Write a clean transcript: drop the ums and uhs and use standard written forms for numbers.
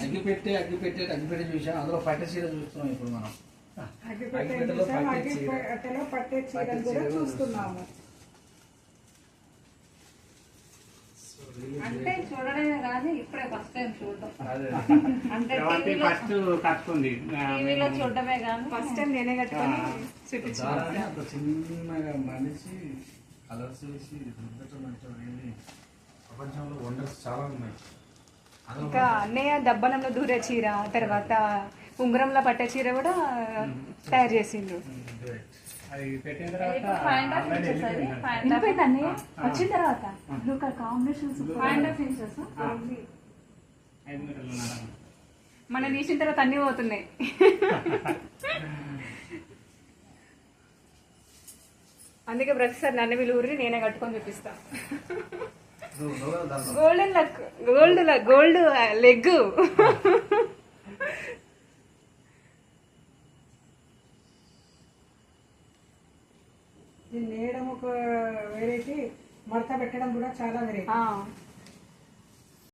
అగ్గిపెట్టె చూసాం, అందులో పట్టే చీర చూస్తున్నాం ఇప్పుడు మనం. అగ్గిపెట్టెలో పట్టే చీర కూడా చూస్తున్నాము. అంటే చూడడమే కానీ ఇప్పుడే ఫస్ట్ టైం చూడటం. అంటే ఫస్ట్ కట్టుకుంది టీవీలో చూడడమే కానీ ఫస్ట్ టైం నేనే కట్టుకొని చూపించాను. అంత చిన్నగా మనిషి కలర్స్ వేసి ప్రపంచంలో వండర్స్ చాలా ఉన్నాయి. ఇంకా అన్నయ్య దబ్బనంలో దూరే చీర, తర్వాత ఉంగరంలో పట్టే చీర కూడా తయారు చేసిండు. అది పెట్టిన తర్వాత వెళ్ళిపోయింది అన్నయ్య వచ్చిన తర్వాత కాంబినేషన్ 5.5 inches. 5 మీటర్లు మనం తీసిన తర్వాత అన్ని పోతున్నాయి. అందుకే ప్రతిసారి నన్ను వీళ్ళు నేనే కట్టుకొని చూపిస్తా. Golden luck, gold leg. దీన్ని వేయడం ఒక వెరైటీ, మడత పెట్టడం కూడా చాలా వెరైటీ.